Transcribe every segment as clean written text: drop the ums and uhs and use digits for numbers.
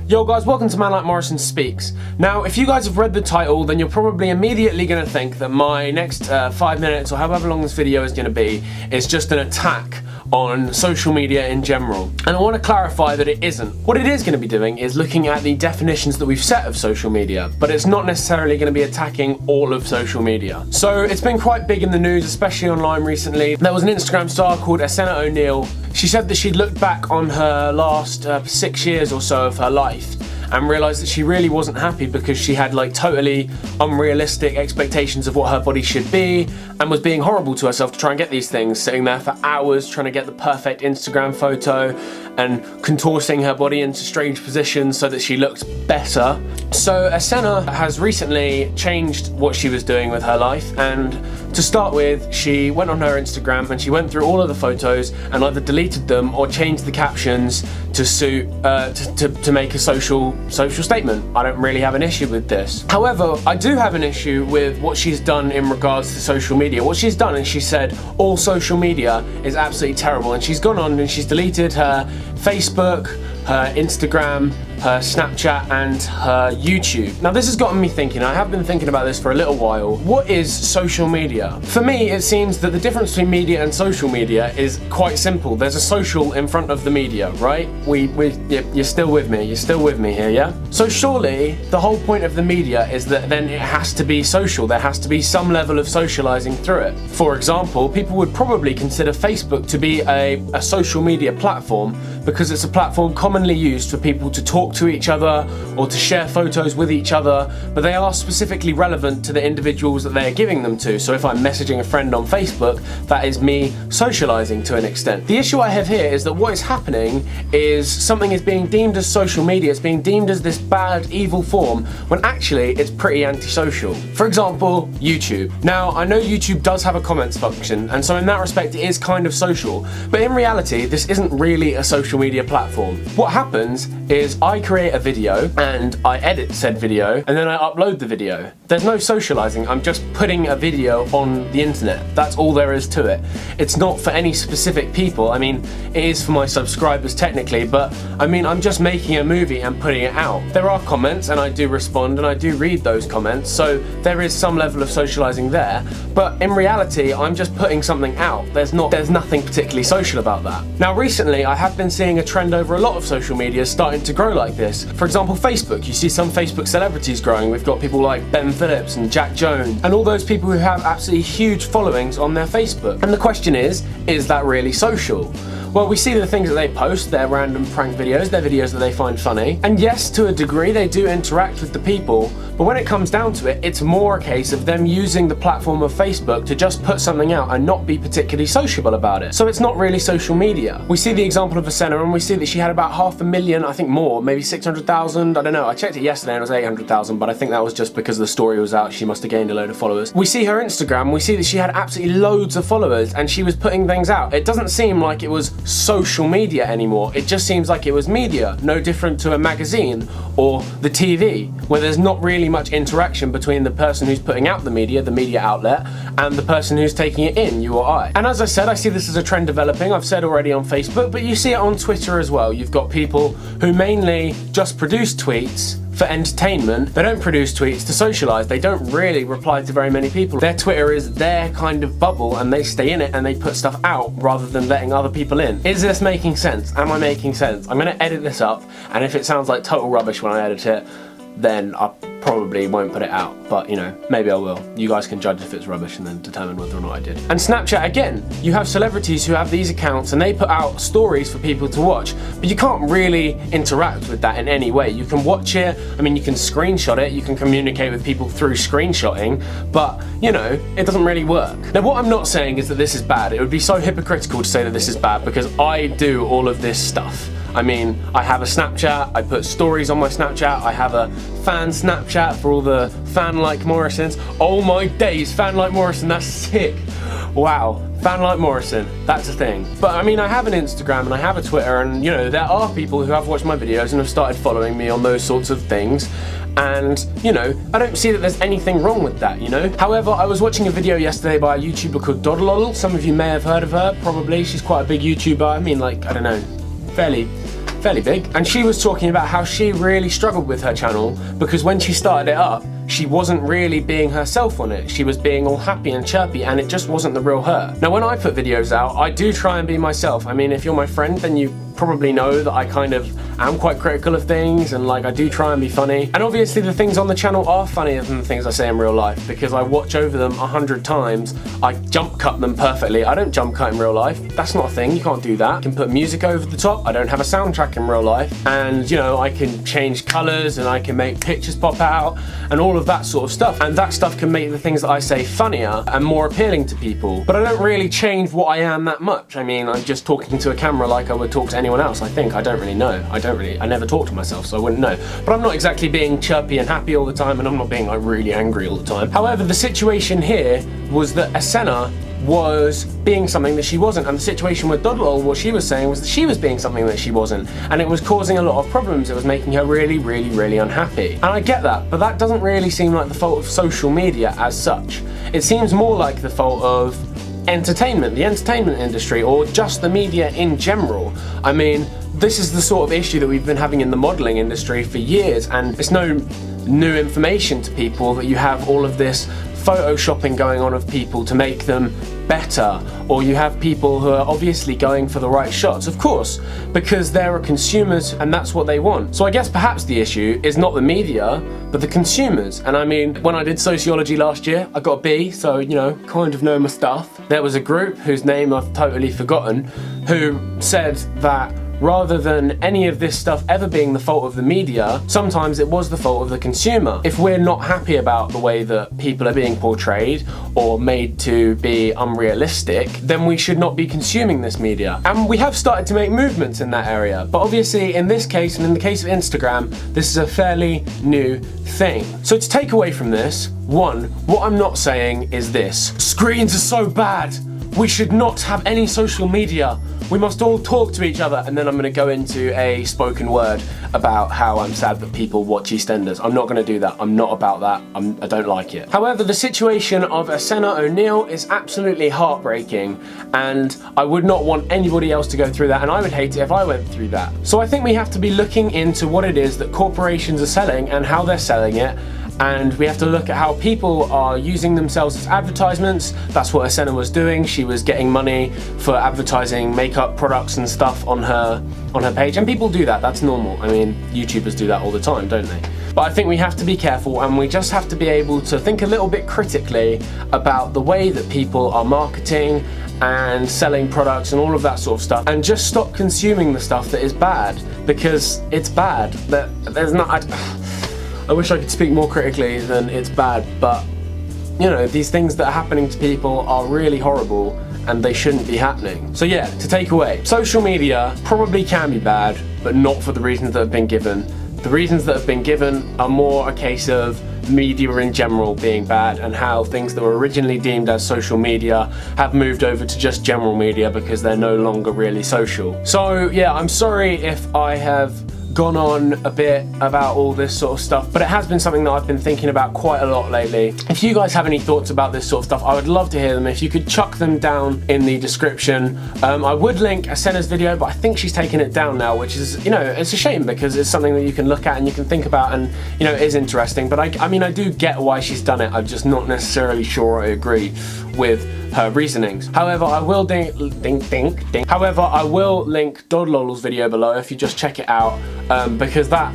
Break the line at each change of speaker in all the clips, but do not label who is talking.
Yo guys, welcome to ManLikeMorrison Speaks. Now, if you guys have read the title, then you're probably immediately going to think that my next 5 minutes, or however long this video is going to be, is just an attack on social media in general. And I want to clarify that it isn't. What it is going to be doing is looking at the definitions that we've set of social media, but it's not necessarily going to be attacking all of social media. So it's been quite big in the news, especially online recently. There was an Instagram star called Asena O'Neill. She said that she'd looked back on her last 6 years or so of her life and realised that she really wasn't happy because she had like totally unrealistic expectations of what her body should be and was being horrible to herself to try and get these things, sitting there for hours trying to get the perfect Instagram photo and contorting her body into strange positions so that she looked better. So Asena has recently changed what she was doing with her life, and to start with, she went on her Instagram and she went through all of the photos and either deleted them or changed the captions to suit to make a social statement. I don't really have an issue with this. However, I do have an issue with what she's done in regards to social media. What she's done is she said all social media is absolutely terrible, and she's gone on and she's deleted her Facebook, her Instagram, her Snapchat and her YouTube. Now this has gotten me thinking, I have been thinking about this for a little while. What is social media? For me, it seems that the difference between media and social media is quite simple. There's a social in front of the media, right? You're still with me, here, yeah? So surely the whole point of the media is that then it has to be social. There has to be some level of socializing through it. For example, people would probably consider Facebook to be a social media platform because it's a platform commonly used for people to talk to each other or to share photos with each other, but they are specifically relevant to the individuals that they are giving them to. So if I'm messaging a friend on Facebook, that is me socializing to an extent. The issue I have here is that what is happening is something is being deemed as social media, it's being deemed as this bad, evil form, when actually it's pretty antisocial. For example, YouTube. Now, I know YouTube does have a comments function, and so in that respect it is kind of social, but in reality, this isn't really a social media platform. What happens is I create a video and I edit said video and then I upload the video. There's no socializing, I'm just putting a video on the internet. That's all there is to it. It's not for any specific people. I mean, it is for my subscribers technically, but I mean, I'm just making a movie and putting it out. There are comments and I do respond and I do read those comments, so there is some level of socializing there, but in reality, I'm just putting something out. There's nothing particularly social about that. Now recently, I have been seeing a trend over a lot of social media starting to grow like this. For example, Facebook. You see some Facebook celebrities growing. We've got people like Beme and Jack Jones and all those people who have absolutely huge followings on their Facebook. And the question is that really social? Well, we see the things that they post, their random prank videos, their videos that they find funny. And yes, to a degree, they do interact with the people, but when it comes down to it, it's more a case of them using the platform of Facebook to just put something out and not be particularly sociable about it. So it's not really social media. We see the example of Asena and we see that she had about 500,000, I think more, maybe 600,000, I don't know. I checked it yesterday and it was 800,000, but I think that was just because the story was out. She must have gained a load of followers. We see her Instagram, we see that she had absolutely loads of followers and she was putting things out. It doesn't seem like it was social media anymore. It just seems like it was media, no different to a magazine or the TV, where there's not really much interaction between the person who's putting out the media outlet, and the person who's taking it in, you or I. And as I said, I see this as a trend developing. I've said already on Facebook, but you see it on Twitter as well. You've got people who mainly just produce tweets for entertainment. They don't produce tweets to socialize. They don't really reply to very many people. Their Twitter is their kind of bubble and they stay in it and they put stuff out rather than letting other people in. Is this making sense? Am I making sense? I'm gonna edit this up, and if it sounds like total rubbish when I edit it, then I probably won't put it out, but you know, maybe I will. You guys can judge if it's rubbish and then determine whether or not I did. And Snapchat, again, you have celebrities who have these accounts and they put out stories for people to watch, but you can't really interact with that in any way. You can watch it, I mean, you can screenshot it, you can communicate with people through screenshotting, but you know, it doesn't really work. Now, what I'm not saying is that this is bad. It would be so hypocritical to say that this is bad because I do all of this stuff. I mean, I have a Snapchat, I put stories on my Snapchat, I have a fan Snapchat for all the ManLikeMorrisons. Oh my days, ManLikeMorrison, that's sick. Wow, ManLikeMorrison, that's a thing. But I mean, I have an Instagram and I have a Twitter, and you know, there are people who have watched my videos and have started following me on those sorts of things. And, you know, I don't see that there's anything wrong with that, you know? However, I was watching a video yesterday by a YouTuber called Doddlodl. Some of you may have heard of her, probably. She's quite a big YouTuber. I mean, like, I don't know, fairly fairly big, and she was talking about how she really struggled with her channel because when she started it up, she wasn't really being herself on it. She was being all happy and chirpy, and it just wasn't the real her. Now, when I put videos out, I do try and be myself. I mean, if you're my friend, then you probably know that I kind of am quite critical of things, and like I do try and be funny. And obviously the things on the channel are funnier than the things I say in real life because I watch over them 100 times. I jump cut them perfectly. I don't jump cut in real life. That's not a thing, you can't do that. I can put music over the top. I don't have a soundtrack in real life. And you know, I can change colors and I can make pictures pop out and all of that sort of stuff. And that stuff can make the things that I say funnier and more appealing to people. But I don't really change what I am that much. I mean, I'm just talking to a camera like I would talk to anyone else, I think. I don't really know. I never talk to myself, so I wouldn't know. But I'm not exactly being chirpy and happy all the time, and I'm not being like really angry all the time. However, the situation here was that Asena was being something that she wasn't, and the situation with Dodlol, what she was saying was that she was being something that she wasn't, and it was causing a lot of problems. It was making her really, really, really unhappy. And I get that, but that doesn't really seem like the fault of social media as such. It seems more like the fault of entertainment, the entertainment industry, or just the media in general. I mean, this is the sort of issue that we've been having in the modelling industry for years, and it's no new information to people that you have all of this photoshopping going on of people to make them better, or you have people who are obviously going for the right shots, of course, because there are consumers and that's what they want. So I guess perhaps the issue is not the media, but the consumers. And I mean, when I did sociology last year, I got a B, so you know, kind of know my stuff. There was a group whose name I've totally forgotten, who said that rather than any of this stuff ever being the fault of the media, sometimes it was the fault of the consumer. If we're not happy about the way that people are being portrayed or made to be unrealistic, then we should not be consuming this media. And we have started to make movements in that area. But obviously in this case, and in the case of Instagram, this is a fairly new thing. So to take away from this, one, what I'm not saying is this: screens are so bad. We should not have any social media. We must all talk to each other. And then I'm gonna go into a spoken word about how I'm sad that people watch EastEnders. I'm not gonna do that. I'm not about that. I don't like it. However, the situation of Asena O'Neil is absolutely heartbreaking, and I would not want anybody else to go through that, and I would hate it if I went through that. So I think we have to be looking into what it is that corporations are selling and how they're selling it. And we have to look at how people are using themselves as advertisements. That's what Asena was doing. She was getting money for advertising makeup products and stuff on her page. And people do that, that's normal. I mean, YouTubers do that all the time, don't they? But I think we have to be careful, and we just have to be able to think a little bit critically about the way that people are marketing and selling products and all of that sort of stuff, and just stop consuming the stuff that is bad, because it's bad. There's not... I wish I could speak more critically than it's bad, but you know, these things that are happening to people are really horrible and they shouldn't be happening. So yeah, to take away, social media probably can be bad, but not for the reasons that have been given. The reasons that have been given are more a case of media in general being bad, and how things that were originally deemed as social media have moved over to just general media because they're no longer really social. So yeah, I'm sorry if I have gone on a bit about all this sort of stuff, but it has been something that I've been thinking about quite a lot lately. If you guys have any thoughts about this sort of stuff, I would love to hear them. If you could chuck them down in the description. I would link Asena's video, but I think she's taken it down now, which is, you know, it's a shame because it's something that you can look at and you can think about, and you know, it is interesting. But I mean, I do get why she's done it. I'm just not necessarily sure I agree with her reasonings. However, I will However, I will link Dodlol's video below if you just check it out, because that,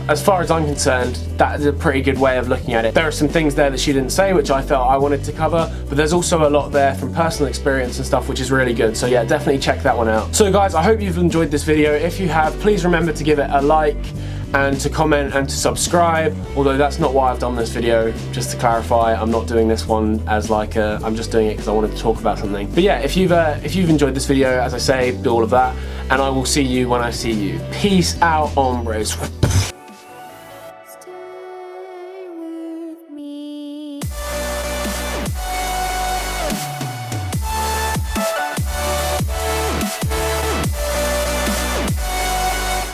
as far as I'm concerned, that is a pretty good way of looking at it. There are some things there that she didn't say which I felt I wanted to cover, but there's also a lot there from personal experience and stuff which is really good. So yeah, definitely check that one out. So guys, I hope you've enjoyed this video. If you have, please remember to give it a like and to comment and to subscribe, although that's not why I've done this video. Just to clarify, I'm not doing this one as like I'm just doing it because I wanted to talk about something. But yeah, if you've enjoyed this video, as I say, do all of that, and I will see you when I see you. Peace out, hombres.